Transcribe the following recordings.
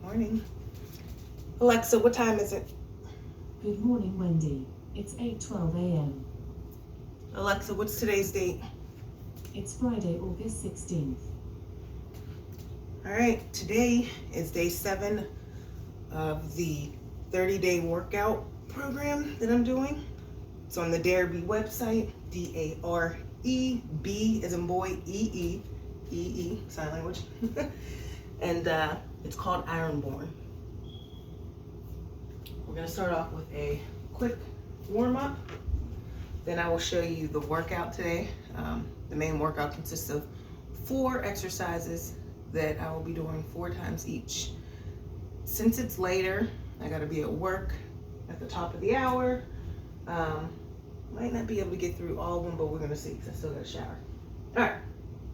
Morning. Alexa, what time is it? Good morning, Wendy. It's 8:12 a.m. Alexa, what's today's date? It's Friday, August 16th. All right, today is day 7 of the 30-day workout program that I'm doing. It's on the Dareby website, D-A-R-E-B as in boy, E-E, sign language. And it's called Ironborn. We're gonna start off with a quick warm-up. Then I will show you the workout today. The main workout consists of 4 exercises that I will be doing 4 times each. Since it's later, I gotta be at work at the top of the hour. Might not be able to get through all of them, but we're gonna see because I still gotta shower. All right,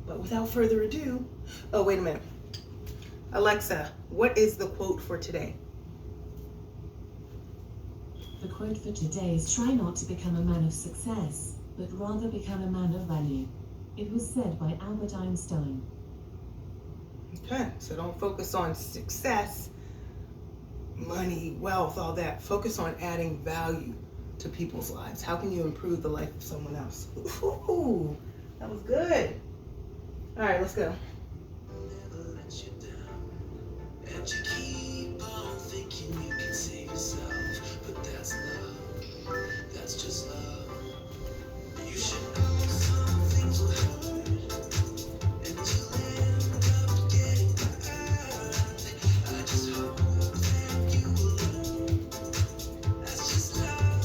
but without further ado, oh, wait a minute. Alexa, what is the quote for today? The quote for today is "Try not to become a man of success, but rather become a man of value." It was said by Albert Einstein. Okay, so don't focus on success, money, wealth, all that. Focus on adding value to people's lives. How can you improve the life of someone else? Ooh, that was good. All right, let's go. And you keep on thinking you can save yourself, but that's love. That's just love. You should know some things will hurt, and you'll end up getting hurt. I just hope that you will learn. That's just love.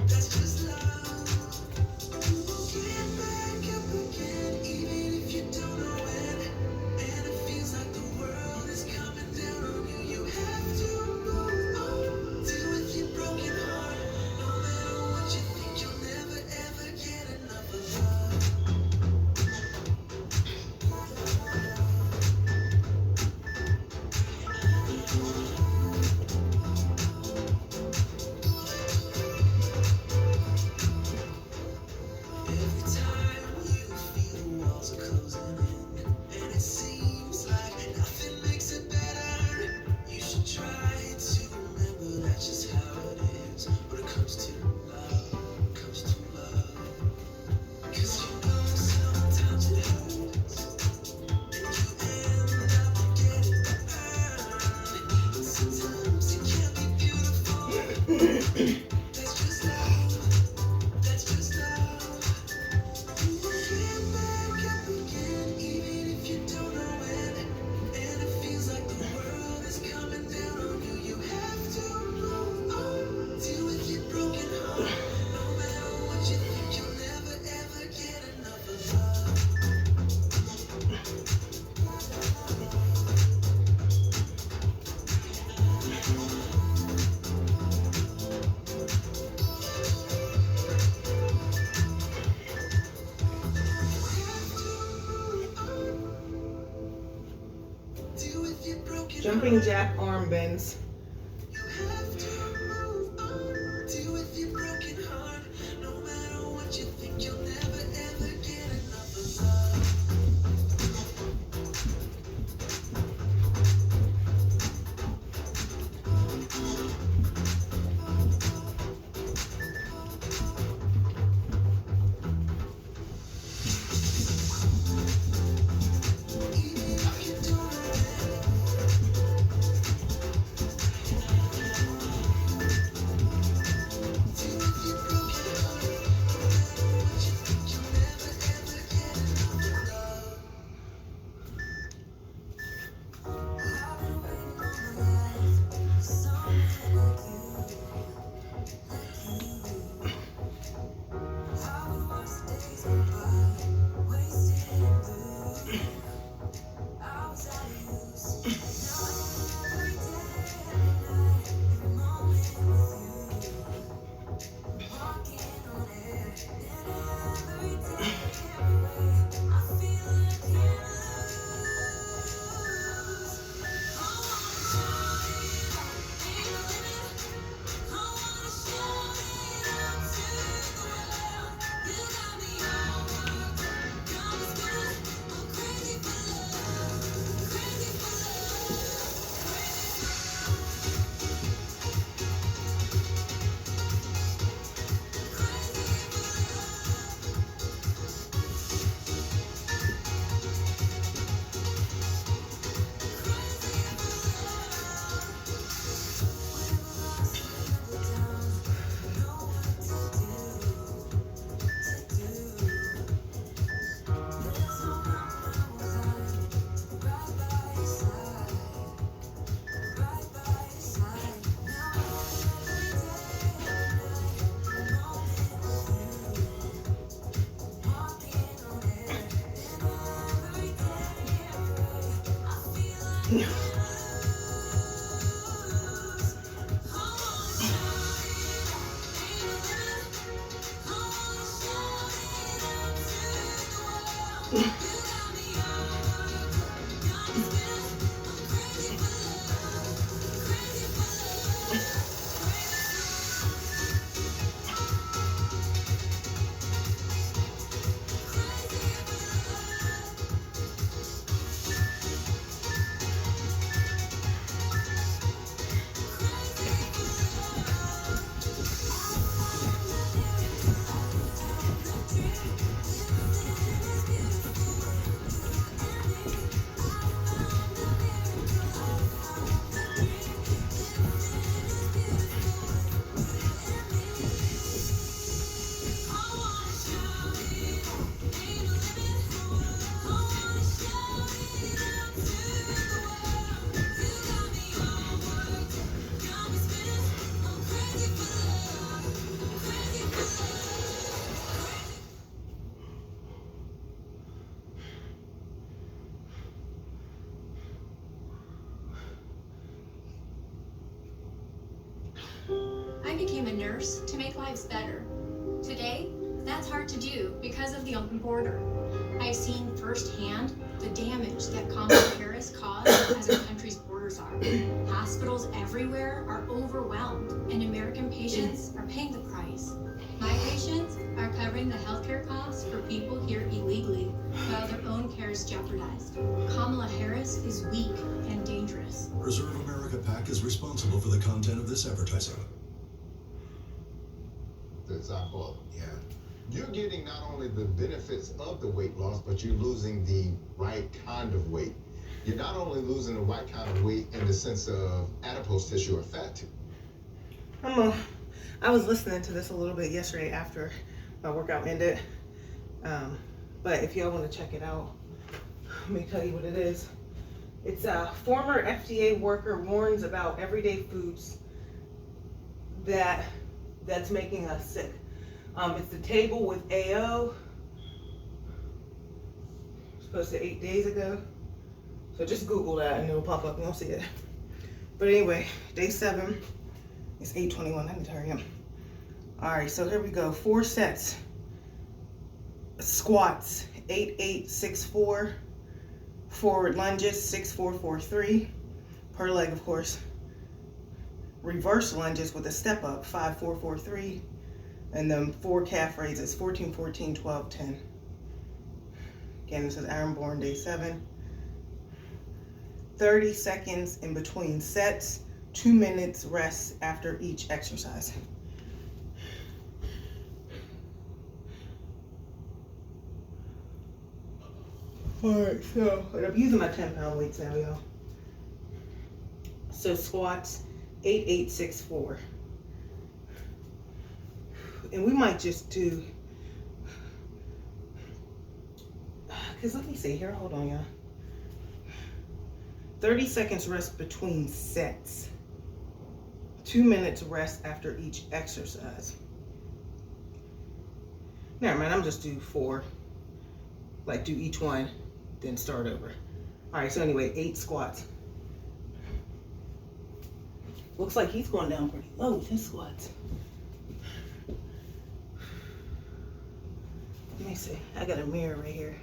That's just love. Get back up again, even if you don't know when. And it feels like the world is coming down on you. You have to move on. Deal with your broken heart. No matter what you think, you'll never ever get enough of love. Every time you feel the walls are closing in, and it seems like nothing makes it better, you should try to remember that's just how it is when it comes to love, comes to love. 'Cause you know sometimes it hurts, and you end up getting burned. But sometimes it can be beautiful. That's just love. That's just love. Get back up again, even if you don't know when. And it feels like the world is coming down on you. You have to move on. Deal with your broken heart. No matter what you think, you'll never ever get enough of love. Deal with your broken Jumping jack arm bends. You have to move on. Deal with your broken heart. No matter what you think, you'll never ever get enough of love. Even if you don't know when. I became a nurse to make lives better. Today, that's hard to do because of the open border. I've seen firsthand the damage that Kamala Harris caused as our country's borders are. Hospitals everywhere are overwhelmed, and American patients are paying the price. My patients are covering the healthcare costs for people here illegally, while their own care is jeopardized. Kamala Harris is weak and dangerous. Preserve America PAC is responsible for the content of this advertising. The example, yeah. You're getting not only the benefits of the weight loss, but you're losing the right kind of weight. You're not only losing the right kind of weight in the sense of adipose tissue or fat tissue. I was listening to this a little bit yesterday after my workout ended. But if y'all want to check it out, let me tell you what it is. It's a former FDA worker warns about everyday foods that's making us sick. It's the table with AO. It's posted 8 days ago. So just Google that and it'll pop up and you'll see it. But anyway, day 7. It's 8:21. I need to hurry up. All right, so here we go. 4 sets. Squats, 8-8-6-4. Forward lunges, 6-4-4-3 per leg, of course. Reverse lunges with a step up, 5-4-4-3. And then 4 calf raises, 14-14-12-10. Again, this is Aaron Bourne, day 7. 30 seconds in between sets, 2 minutes rest after each exercise. Alright, so I'm using my 10-pound weights now, y'all. So squats, 8-8-6-4. And we might just do, because let me see here, hold on, y'all. 30 seconds rest between sets. 2 minutes rest after each exercise. Never mind, I'm just do 4. Like do each one, then start over. All right, so anyway, 8 squats. Looks like he's going down pretty low with his squats. Let me see, I got a mirror right here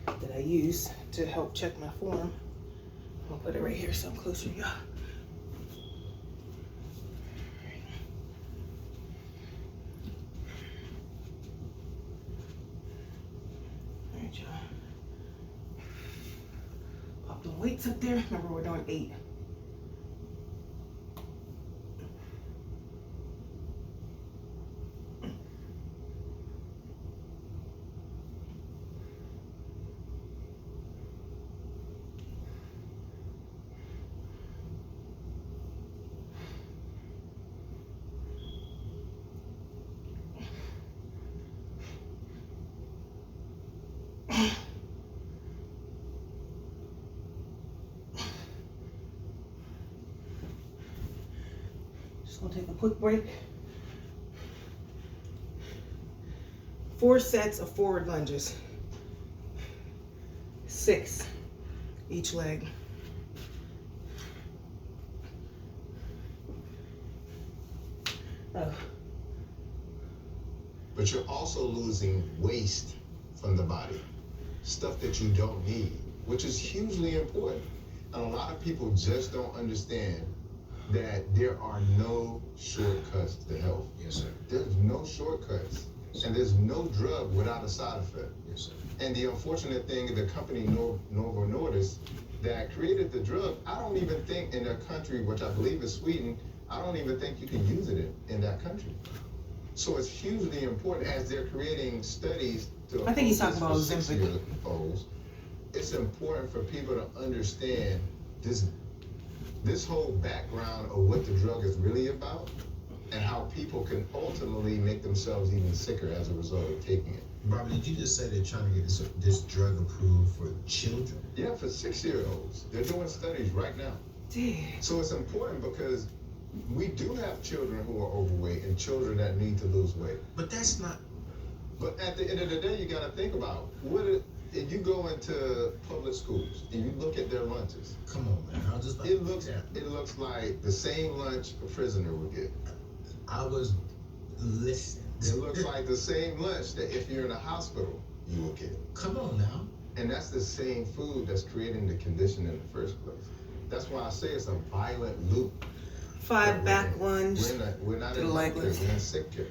that I use to help check my form. I'll put it right here so I'm closer to y'all. All right, y'all. Pop the weights up there. Remember, we're doing 8. Just gonna take a quick break. 4 sets of forward lunges. 6 each leg. Oh. But you're also losing waste from the body, stuff that you don't need, which is hugely important. And a lot of people just don't understand that there are no shortcuts to health. Yes, sir. There's no shortcuts. And there's no drug without a side effect. Yes, sir. And the unfortunate thing, the company Novo Nordisk that created the drug, I don't even think in their country, which I believe is Sweden, I don't even think you can use it in that country. So it's hugely important as they're creating studies to I think he's talking about oppose this for Ozempic. 6-year-olds. It's important for people to understand this whole background of what the drug is really about and how people can ultimately make themselves even sicker as a result of taking it. Robert, did you just say they're trying to get this drug approved for children? Yeah, for 6-year-olds. They're doing studies right now. Damn. So it's important because we do have children who are overweight and children that need to lose weight. But that's not. But at the end of the day, you got to think about if you go into public schools and you look at their lunches. Come on, man. I was just about It to looks do that. it looks like the same lunch a prisoner would get. I was listening. It looks like the same lunch that if you're in a hospital you will get. Come on now. And that's the same food that's creating the condition in the first place. That's why I say it's a violent loop. 5 back lunge. We're not to in the leg healthcare, lift. we're in sick care.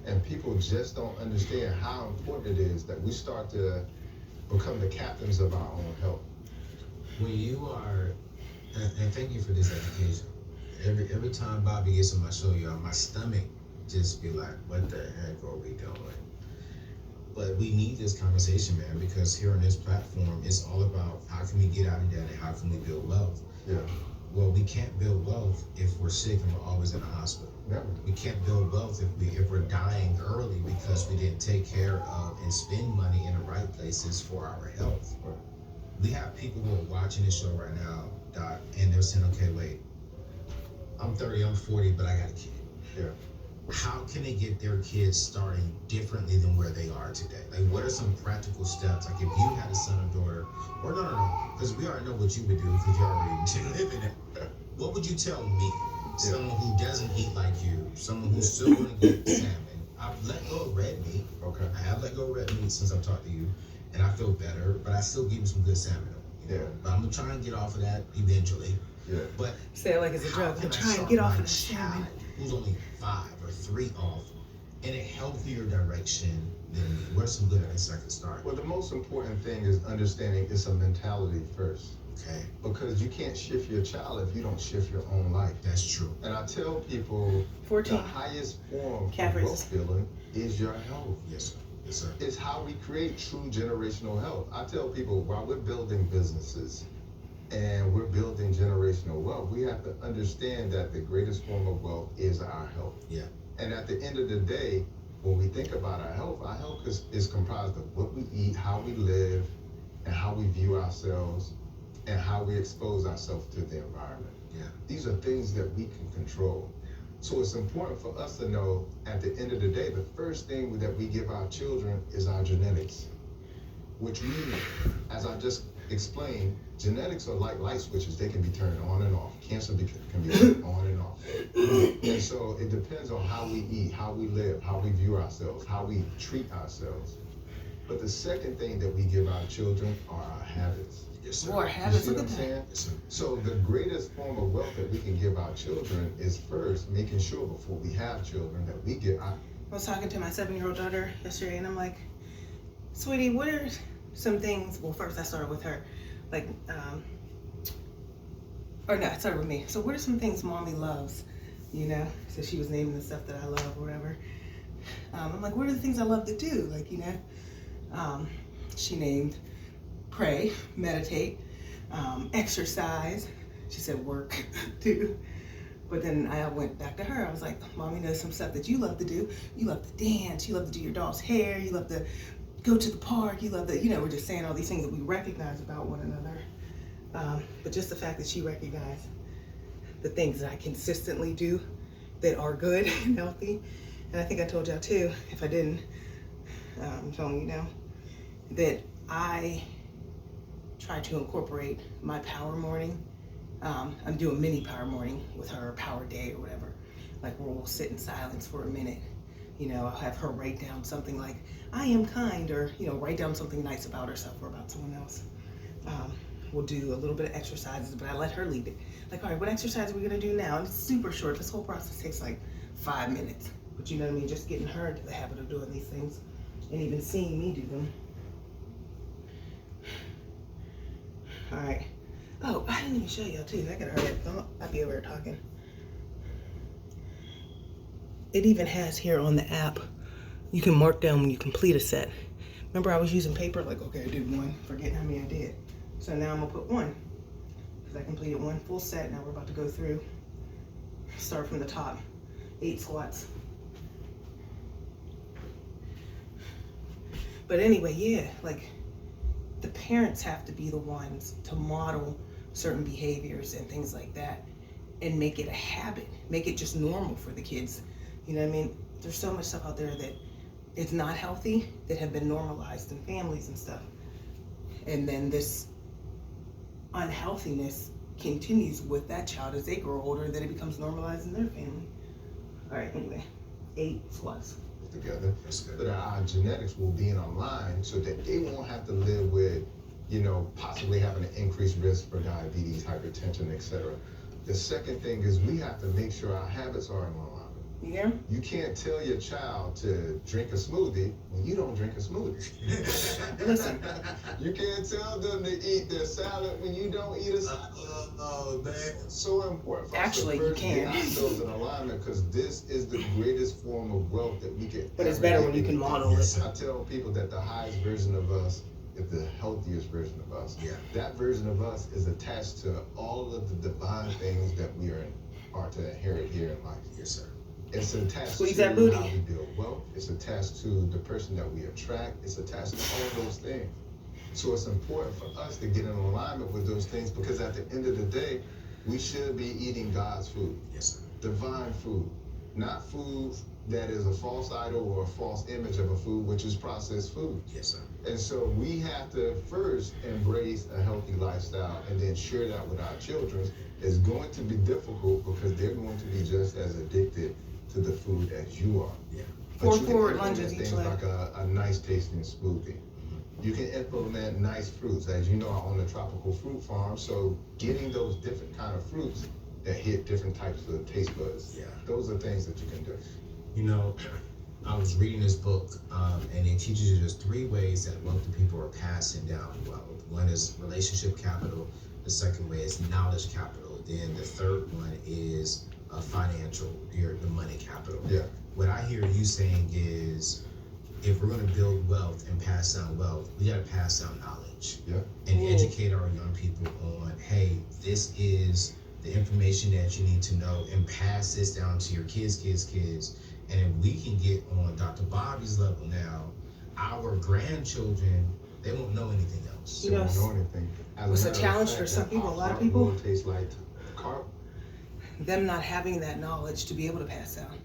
And people just don't understand how important it is that we start to become the captains of our own health. When you are, and thank you for this education. Every time Bobby gets on my show, y'all, my stomach just be like, what the heck are we doing? But we need this conversation, man, because here on this platform, it's all about how can we get out of debt and how can we build wealth. Yeah, Well, we can't build wealth if we're sick and we're always in the hospital. never. We can't build wealth if we're dying early because we didn't take care of and spend money in the right places for our health. Right. We have people who are watching this show right now, Doc, and they're saying, okay, wait, I'm 30, I'm 40, but I got a kid. Yeah. How can they get their kids starting differently than where they are today? Like, what are some practical steps? Like, if you had a son or daughter, or no, because we already know what you would do because you already live in it. What would you tell me? Someone who doesn't eat like you, someone who's still going to get salmon. I've let go of red meat. Okay. I have let go of red meat since I've talked to you, and I feel better, but I still give me some good salmon. You know? Yeah. But I'm going to try and get off of that eventually. Yeah. But Say it like it's a how drug. can I'm I trying to start get off my of this child salmon. who's only 5 or 3 off in a healthier direction than me? Where's some good advice I can start? Well, the most important thing is understanding it's a mentality first. Okay, Because you can't shift your child if you don't shift your own life. that's true. And I tell people 14. the highest form Calf of wealth raises. building is your health. Yes, sir. Yes, sir. It's how we create true generational health. I tell people while we're building businesses and we're building generational wealth, we have to understand that the greatest form of wealth is our health. Yeah. And at the end of the day, when we think about our health is comprised of what we eat, how we live, and how we view ourselves, and how we expose ourselves to the environment. Yeah. These are things that we can control. So it's important for us to know at the end of the day, the first thing that we give our children is our genetics, which means, as I just explained, genetics are like light switches. They can be turned on and off. Cancer can be turned on and off. And so it depends on how we eat, how we live, how we view ourselves, how we treat ourselves. But the second thing that we give our children are our habits. Yes, sir. More You habits. see Look what at I'm that. saying? Yes, sir. So the greatest form of wealth that we can give our children is first making sure before we have children that we get our I was talking to my 7-year-old daughter yesterday, and I'm like, sweetie, what are some things? Well, first I started with her, like, or no, I started with me. So, what are some things mommy loves? You know, so she was naming the stuff that I love, or whatever. I'm like, what are the things I love to do? Like, you know, she named pray, meditate, exercise. She said work too. But then I went back to her. I was like, mommy knows some stuff that you love to do. You love to dance. You love to do your dog's hair. You love to go to the park. You love to, you know, we're just saying all these things that we recognize about one another. But just the fact that she recognized the things that I consistently do that are good and healthy. And I think I told y'all too, if I didn't, I'm telling you now, that I try to incorporate my power morning. I'm doing mini power morning with her, power day or whatever. like where we'll sit in silence for a minute. You know, I'll have her write down something like, I am kind, or, you know, write down something nice about herself or about someone else. We'll do a little bit of exercises, but I let her lead it. Like, all right, what exercise are we gonna do now? And it's super short. This whole process takes like 5 minutes. But you know what I mean? Just getting her into the habit of doing these things and even seeing me do them. All right. Oh, I didn't even show y'all too. I gotta hurry up. I'll be over here talking. It even has here on the app, you can mark down when you complete a set. Remember I was using paper, like, okay, I did 1, forgetting how many I did. So now I'm gonna put 1, because I completed 1 full set. Now we're about to go through, start from the top, 8 squats. But anyway, yeah, like the parents have to be the ones to model certain behaviors and things like that and make it a habit, make it just normal for the kids. You know what I mean? There's so much stuff out there that is not healthy that have been normalized in families and stuff. And then this unhealthiness continues with that child as they grow older, that it becomes normalized in their family. All right, anyway, 8 squats. Together, so that our genetics will be in a line so that they won't have to live with, you know, possibly having an increased risk for diabetes, hypertension, etc. The second thing is we have to make sure our habits are in alignment. Yeah. You can't tell your child to drink a smoothie when you don't drink a smoothie. Listen. You can't tell them to eat their salad when you don't eat a salad. Oh, man. It's so important for Actually, us to you first can. get ourselves in alignment, because this is the greatest form of wealth that we can But it's ever better get when you can in. model it. I tell people that the highest version of us is the healthiest version of us. Yeah. That version of us is attached to all of the divine things that we are to inherit here in life. Yes, sir. It's attached Squeeze to that booty. how we build wealth. It's attached to the person that we attract. It's attached to all those things. So it's important for us to get in alignment with those things, because at the end of the day, we should be eating God's food. Yes, sir. Divine food. Not food that is a false idol or a false image of a food, which is processed food. Yes, sir. And so we have to first embrace a healthy lifestyle and then share that with our children. It's going to be difficult because they're going to be just as addicted to the food as you are. Yeah. But 4 you can forward implement lunges each things leg. like a nice tasting smoothie. You can implement nice fruits. As you know, I own a tropical fruit farm, so getting those different kind of fruits that hit different types of taste buds. Yeah. Those are things that you can do. You know, I was reading this book, and it teaches you there's 3 ways that wealthy people are passing down wealth. One is relationship capital. The second way is knowledge capital. Then the third one is financial, the money capital. Yeah. What I hear you saying is, if we're going to build wealth and pass down wealth, we got to pass down knowledge. Yeah. And Ooh. educate our young people on, hey, this is the information that you need to know, and pass this down to your kids. And if we can get on Dr. Bobby's level now, our grandchildren, they won't know anything else. You They know, won't know anything. As it's a matter of challenge fact, for some that people, a lot of popcorn people. will taste like carp. Them not having that knowledge to be able to pass down.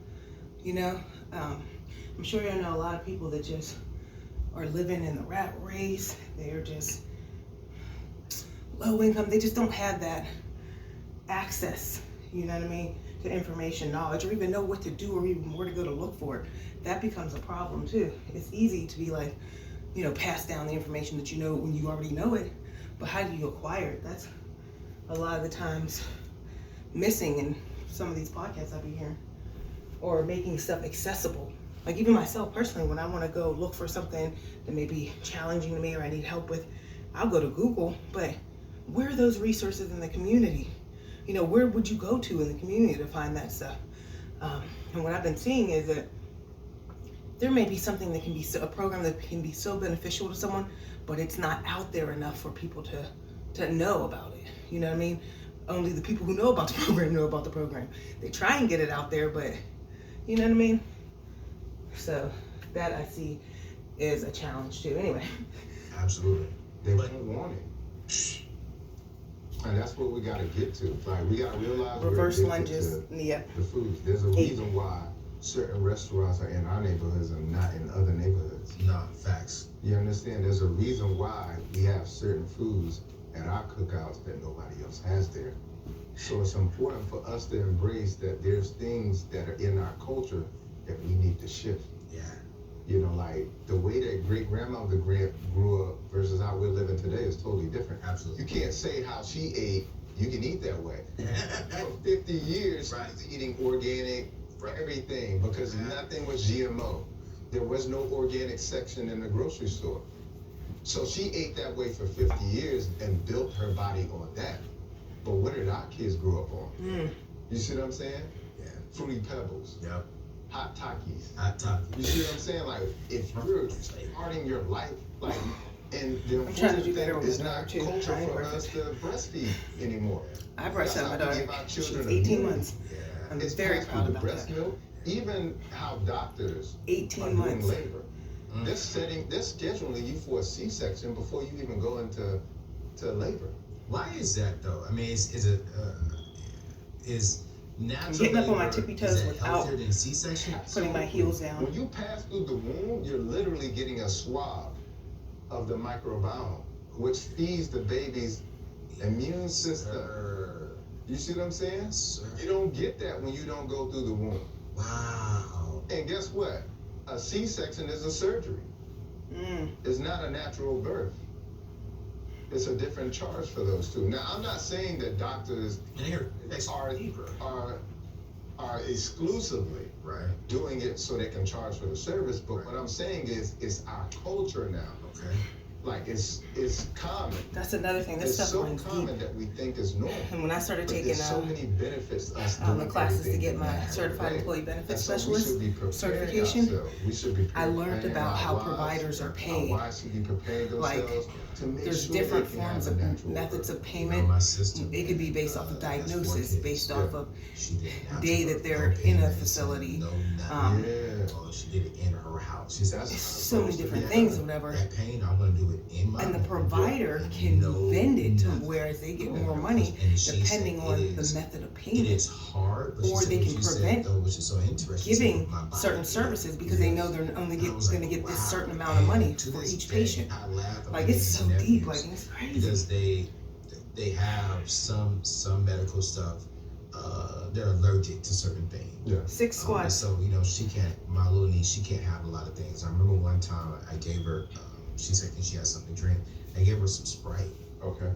You know, I'm sure you know a lot of people that just are living in the rat race. They're just low income. They just don't have that access, you know what I mean, to information, knowledge, or even know what to do or even where to go to look for it. That becomes a problem too. It's easy to be like, you know, pass down the information that you know when you already know it, but how do you acquire it? That's a lot of the times missing in some of these podcasts I be hearing, or making stuff accessible. Like even myself personally, when I want to go look for something that may be challenging to me or I need help with, I'll go to Google, but where are those resources in the community? You know, where would you go to in the community to find that stuff? And what I've been seeing is that there may be something that can be a program that can be so beneficial to someone, but it's not out there enough for people to know about it. You know what I mean? Only the people who know about the program know about the program. They try and get it out there, but you know what I mean? So that I see is a challenge too. Anyway. Absolutely. They won't want it. And that's what we gotta get to. Like, we gotta realize Reverse we're addicted lunges. to Yeah. the foods. There's a 8. reason why certain restaurants are in our neighborhoods and not in other neighborhoods. Nah, facts. You understand? There's a reason why we have certain foods at our cookouts that nobody else has there. So it's important for us to embrace that there's things that are in our culture that we need to shift. Yeah. You know, like the way that great grandmother grew up versus how we're living today is totally different. Absolutely. You can't say how she ate, you can eat that way. For 50 years, Right. she was eating organic for everything because nothing was GMO. There was no organic section in the grocery store. So she ate that way for 50 years and built her body on that. But what did our kids grow up on? You see what I'm saying? Yeah. Fruity Pebbles, Yep. hot Takis. Hot topic. You see what I'm saying? Like, if you're starting your life, like, and the I'm trying to do unfortunate better thing with is my not daughter, too. culture I ain't for us to breastfeed anymore. I breastfed my That's how we daughter. give our She was children 18 immunity. months. Yeah. I'm It's very passed proud through about breast that. milk. Even how doctors 18 are months. doing labor. They're scheduling you for a C-section before you even go into labor. Why is that though? I mean, is natural getting up on my labor, tippy is toes that without healthier than C-section? Putting my heels down. When you pass through the womb, you're literally getting a swab of the microbiome, which feeds the baby's immune system. Sir. You see what I'm saying? Yes, sir. You don't get that when you don't go through the womb. Wow. And guess what? A C-section is a surgery. It's not a natural birth. It's a different charge for those two. Now, I'm not saying that doctors And here, that's are deeper. are exclusively Right. doing it so they can charge for the service, but what I'm saying is it's our culture now. Okay. Like it's common. That's another thing. This It's stuff so runs common deep. that we think is normal. And when I started But taking there's so many benefits to us the doing classes to everything get that my we have certified today. employee benefits And so we specialist should be preparing certification, ourselves. We should be I learned preparing about our how wives, providers are paid. Our wives should be preparing Like, themselves to make there's sure different they can forms have of a natural methods birth. of You know, payment. my sister, It could be based off of has diagnosis, 4 kids. based off of She did natural day that birth, they're no pain in a medicine, facility. No nothing. Yeah. Oh, she did it in her house. She said, That's It's how it's so many supposed to different be things or done. whatever. that pain, I'm gonna do it in my And the home. provider can No bend it to nothing. where they get Yeah. more money And she depending said on it the is- method of It payment. is hard, but she Or said they what can you said, prevent though, which is so interesting. She Giving said, "My body certain is- services because they know they're only And I was going to like, get this wow. certain amount of And money to for this each day, patient. I laugh at Like my it's so nieces and deep, nephews like it's crazy. because they have some medical stuff. They're allergic to certain things. Yeah. 6 squats. So you know, my little niece, she can't have a lot of things. I remember one time I gave her, she said she had something to drink. I gave her some Sprite. Okay.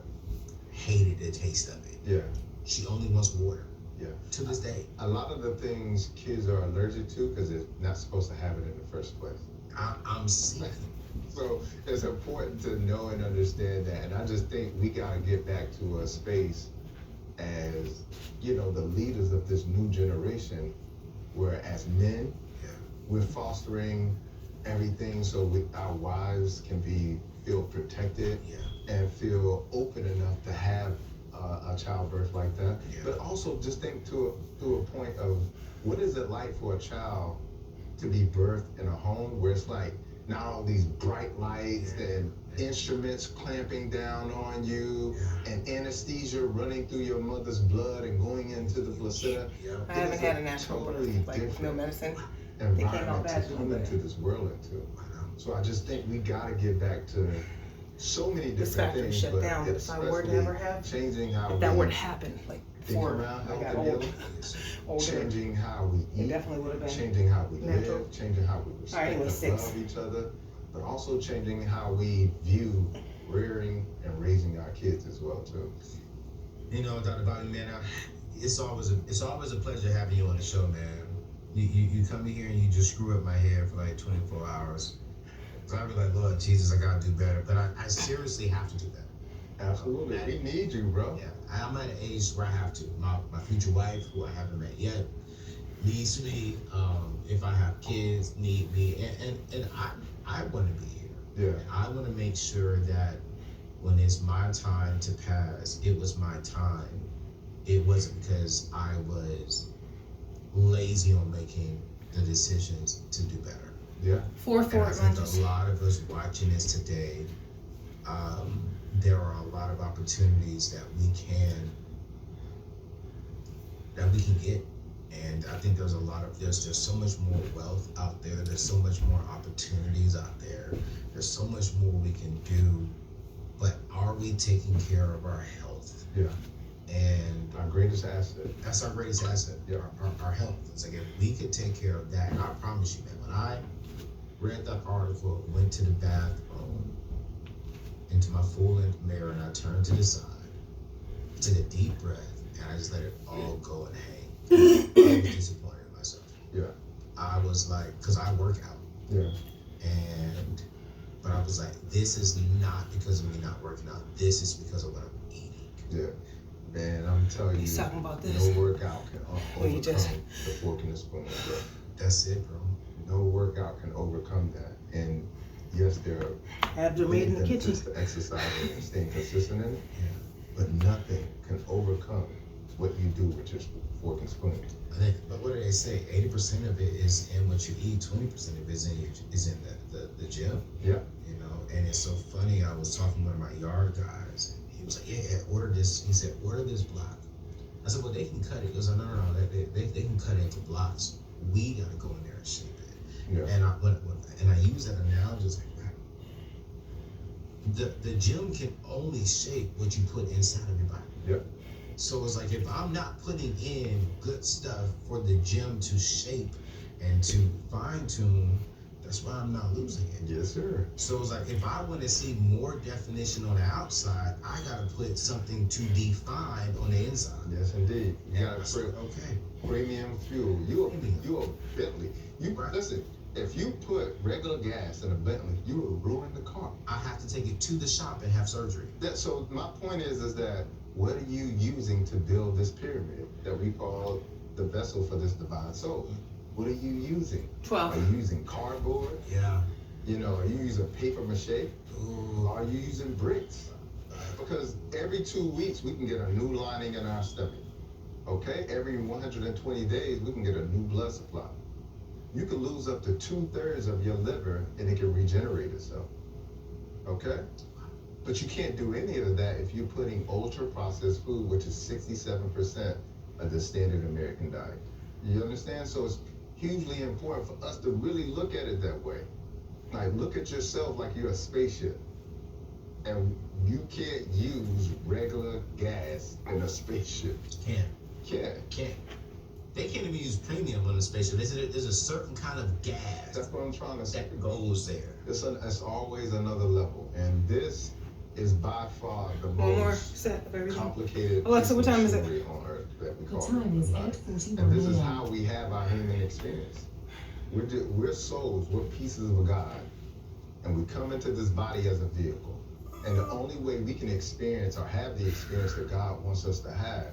Hated the taste of it. Yeah. She only wants water. Yeah. To this day, A lot of the things kids are allergic to because they're not supposed to have it in the first place. I'm sick. So it's important to know and understand that. And I just think we got to get back to a space as, you know, the leaders of this new generation where as men, Yeah. we're fostering everything so our wives can feel protected Yeah. and feel open enough to have a childbirth like that. Yeah. But also just think to a point of what is it like for a child to be birthed in a home where it's like not all these bright lights Yeah. and instruments clamping down on you Yeah. and anesthesia running through your mother's blood and going into the placenta. Yeah. I haven't It is had a a natural totally birth, like no different medicine. environment came out bad to for come me. into this world into. I know. So I just think we gotta get back to so many This different factory things, shut but down, but if I were to especially ever have, changing how if that we were to happen, like think before around I health got and old, healing, older, changing how we it eat, definitely would have been. changing how we natural. live, changing how we respect anyway, and 6. love each other, but also changing how we view rearing and raising our kids as well too. You know, Dr. Bobby, man, it's always a pleasure having you on the show, man. You come in here and you just screw up my hair for like 24 hours. So I be like, Lord Jesus, I gotta do better. But I seriously have to do better. Absolutely, we need you, bro. Yeah, I'm at an age where I have to. My future wife, who I haven't met yet, needs me. If I have kids, need me, and I want to be here. Yeah. I want to make sure that when it's my time to pass, it was my time. It wasn't because I was lazy on making the decisions to do better. Yeah. 4 And I forward think lunges. a lot of us watching this today, there are a lot of opportunities that we can get, and I think there's there's so much more wealth out there. There's so much more opportunities out there. There's so much more we can do, but are we taking care of our health? Yeah. And Our greatest asset. that's our greatest asset, Yeah. our health. It's like if we could take care of that, and I promise you, man, when I read that article, went to the bathroom, into my full-length mirror, and I turned to the side, took a deep breath, and I just let it all go and hang. I was disappointed in myself. Yeah. I was like, because I work out, Yeah. but I was like, this is not because of me not working out. This is because of what I'm eating. Yeah. Man, I'm telling you, He's talking about this. no workout can Well, you overcome just- the fork and the spoon, bro. That's it, bro. No workout can overcome that. And yes, there are Abs are made in the kitchen. benefits to exercising and staying consistent in it, Yeah. but nothing can overcome what you do with your fork and spoon. I think, but what do they say? 80% of it is in what you eat. 20% of it is in the gym. Yeah. You know, and it's so funny. I was talking to one of my yard guys. And he was like, "Yeah, order this." He said, "Order this block." I said, "Well, they can cut it." He goes, "No, they can cut it into blocks. We gotta go in there and shape it." Yeah. And I use that analogy. It's like, the gym can only shape what you put inside of your body. Yep. So it's like if I'm not putting in good stuff for the gym to shape and to fine tune, that's why I'm not losing it. Yes, sir. So it's like if I want to see more definition on the outside, I gotta put something to define on the inside. Yes, indeed. You And gotta I said, put okay. premium fuel. You a Bentley. Right. Listen. If you put regular gas in a Bentley, you will ruin the car. I have to take it to the shop and have surgery. So my point is that what are you using to build this pyramid that we call the vessel for this divine soul? What are you using? 12. Are you using cardboard? Yeah. You know, are you using paper mache? Ooh. Are you using bricks? Because every 2 weeks we can get a new lining in our stomach. Okay? Every 120 days we can get a new blood supply. You can lose up to 2/3 of your liver and it can regenerate itself. Okay? But you can't do any of that if you're putting ultra processed food, which is 67% of the standard American diet. You understand? So it's hugely important for us to really look at it that way. Like, look at yourself like you're a spaceship. And you can't use regular gas in a spaceship. Can't. They can't even use premium on the spaceship. There's a certain kind of gas That's what I'm trying to say. that goes there. It's always another level. And this is by far the One more most set of everything. complicated Alexa, what piece of time is it? machinery on earth that we The call time is human body. 8:41 And this is a.m. how we have our human experience. We're souls, we're pieces of a God. And we come into this body as a vehicle. And the only way we can experience or have the experience that God wants us to have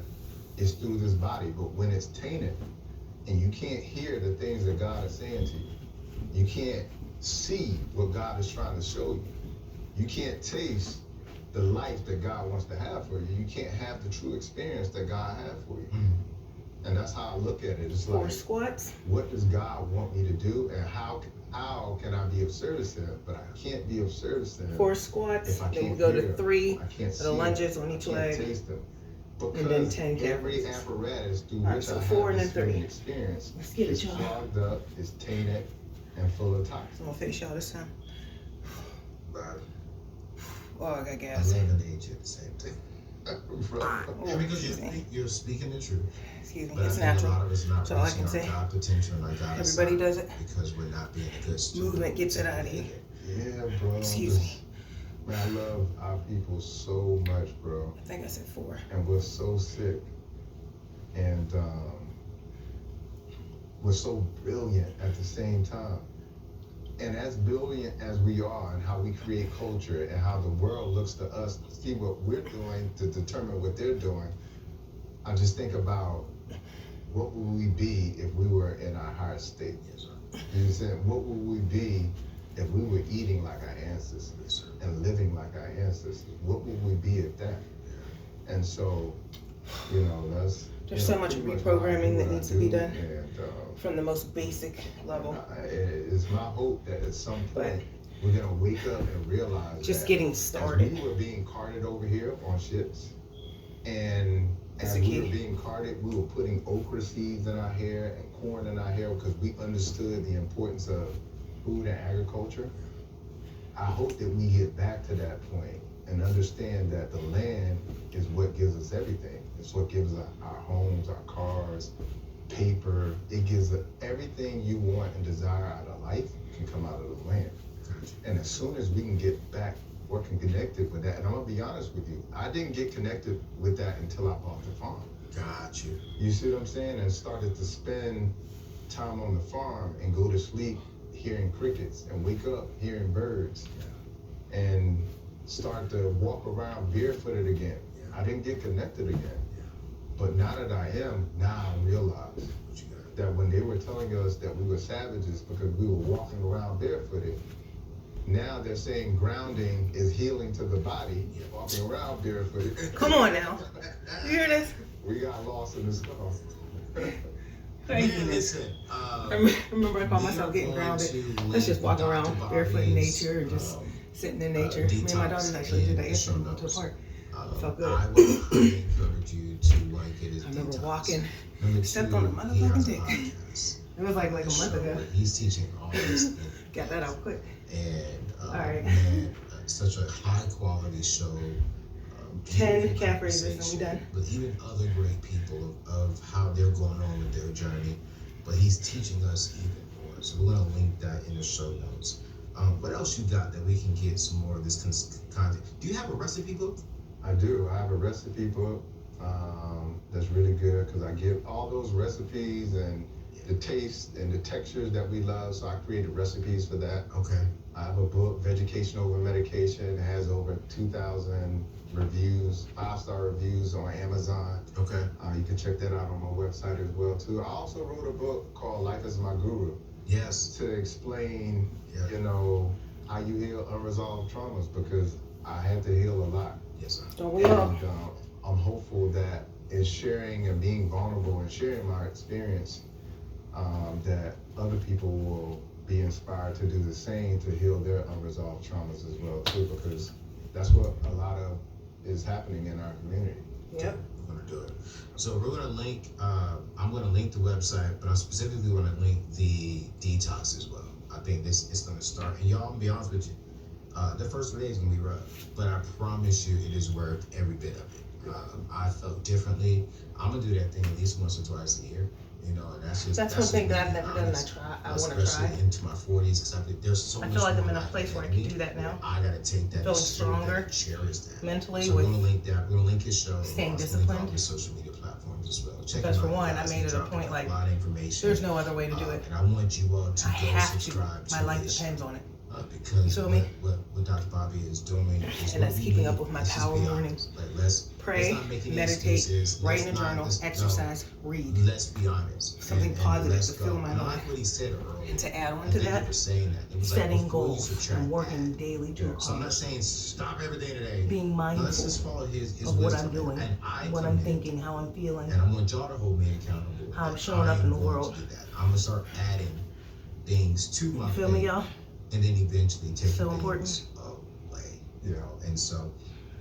is through this body. But when it's tainted and you can't hear the things that God is saying to you, you can't see what God is trying to show you, you can't taste the life that God wants to have for you, you can't have the true experience that God has for you. And that's how I look at it. It's 4 like, squats. what does God want me to do, and how can I be of service to Him? But I can't be of service to Him 4 squats. if I Then we can't go hear to Him. 3. I can't see the lunges Him. on I each can't leg. taste Him. And Because then 10 every calves. apparatus through Alright, which so I 4 and have then this 3. human experience Let's get it, is y'all. clogged up, is tainted, and full of toxins. I'm gonna face y'all this time. But Oh, I got I gas. love and hate you at the same time. Oh, Yeah, because excuse me. you're speaking the truth. Excuse me. But It's I think a natural. lot of us are not That's all I reaching can our say. God potential and our God Everybody assignment does it. because we're not being a good steward. Movement gets it out of you. Yeah, bro. Excuse me. Man, I love our people so much, bro. I think I said 4. And we're so sick. And we're so brilliant at the same time. And as brilliant as we are and how we create culture and how the world looks to us to see what we're doing to determine what they're doing, I just think about what would we be if we were in our higher state? Yes, sir. You understand? What would we be if we were eating like our ancestors Yes, sir. and living like our ancestors? What would we be at that? And so, you know, that's... There's you so know, much pretty much why I reprogramming do that what I needs to be do. done. And, From the most basic level. it's my hope that at some But- point we're gonna wake up and realize Just that getting as started. we were being carted over here on ships, and As as a we kid. were being carted, we were putting okra seeds in our hair and corn in our hair because we understood the importance of food and agriculture. I hope that we get back to that point and understand that the land is what gives us everything. It's what gives us our homes, our cars, paper. It gives us everything you want and desire out of life can come out of the land. And as soon as we can get back working connected with that, and I'm gonna be honest with you, I didn't get connected with that until I bought the farm. Got you. You see what I'm saying? And started to spend time on the farm and go to sleep hearing crickets and wake up hearing birds and start to walk around barefooted again. I didn't get connected again. But now that I am, now I realize that when they were telling us that we were savages because we were walking around barefooted, now they're saying grounding is healing to the body, walking around barefooted. Come on now. You hear this? We got lost in the snow. Craziness. Listen, I remember I called myself getting grounded. Let's just walk around barefoot in nature and just sitting in nature. Me and my daughters actually did that yesterday. We went to the park. Felt good. I would highly encourage you to get his I remember detox. walking, Number stepped two, on a he has motherfucking a dick. podcast. It was like a month ago. He's teaching all this. Got that out quick. And Alright. man, such a high quality show. 10 beautiful calf raises and we conversation, done. But even other great people of how they're going on with their journey. But he's teaching us even more. So we're gonna link that in the show notes. What else you got that we can get some more of this content? Do you have a recipe book? I do. I have a recipe book that's really good because I give all those recipes and the taste and the textures that we love. So I created recipes for that. Okay. I have a book, Vegetation Over Medication. It has over 2,000 reviews, 5-star reviews on Amazon. Okay. You can check that out on my website as well too. I also wrote a book called Life is My Guru Yes. to explain, Yeah. you know, how you heal unresolved traumas because I had to heal a lot. Yes, sir. Don't we all? And I'm hopeful that in sharing and being vulnerable and sharing my experience, that other people will be inspired to do the same to heal their unresolved traumas as well too, because that's what a lot of is happening in our community. Yeah, we're gonna do it. So we're gonna link. I'm gonna link the website, but I specifically want to link the detox as well. I think it's gonna start. And y'all, I'm gonna be honest with you. The first 3 days gonna be rough, but I promise you, it is worth every bit of it. I felt differently. I'm gonna do that thing at least once or twice a year. You know, and that's One just thing that I've being never done and honest. I want to Especially try. into my 40s, because I think there's so I much feel like I'm more in a life place where I ahead of can me. do that now. I gotta take that, Feeling serve that, stronger cherish that. mentally So we're with gonna link that. We're gonna link his show. staying We're also gonna link all disciplined. his social media platforms as well. Check Because him for out, one, I guys. made He it a dropped point, like, a lot of information. there's no other way to do it. And I want you all to I go have to. subscribe to My life his depends on it. because You feel me? what Dr. Bobby is doing is And what that's we keeping need. up with my Let's just power be mornings. honest. Like, let's Pray, not make any meditate, excuses. write Let's in a not- journal, let's- no. exercise, read. Let's be honest. Something positive let's to fill go. my And I life. like what he said earlier. And to add on And to thank you that, for saying that. It was like, setting before you goals subtract and working that. daily to So I'm not accomplish. saying stop everything today. Being Let's mindful just follow his of what wisdom. I'm doing, And I what I'm commit, thinking, how I'm feeling. and I want y'all to hold me accountable. How I'm that showing I up am in the going world. to do that. I'm gonna start adding things to my You feel me, plate, y'all? and then eventually taking So things important. away. You know, and so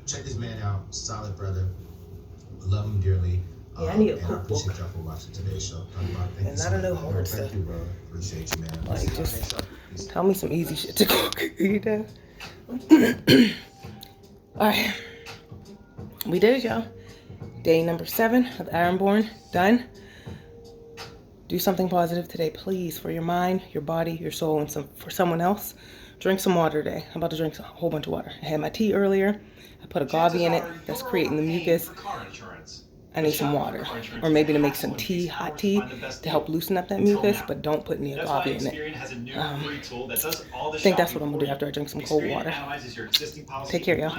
check this man out. Solid brother. Love him dearly. Yeah, I need a and I cookbook. appreciate y'all for watching today's show. Thank you And so not enough much. hard Thank stuff. you, brother. Appreciate you, man. Like, See y'all just next show. Peace. Tell me some easy shit to cook. You know? Alright. We did it, y'all. Day number 7 of Ironborn. Done. Do something positive today, please, for your mind, your body, your soul, and for someone else. Drink some water today. I'm about to drink a whole bunch of water. I had my tea earlier. I put agave in it. That's creating the mucus. I need some water. Or maybe to make some tea, hot tea, to help loosen up that mucus, but don't put any agave in it. I think that's what I'm going to do after I drink some cold water. Take care, y'all.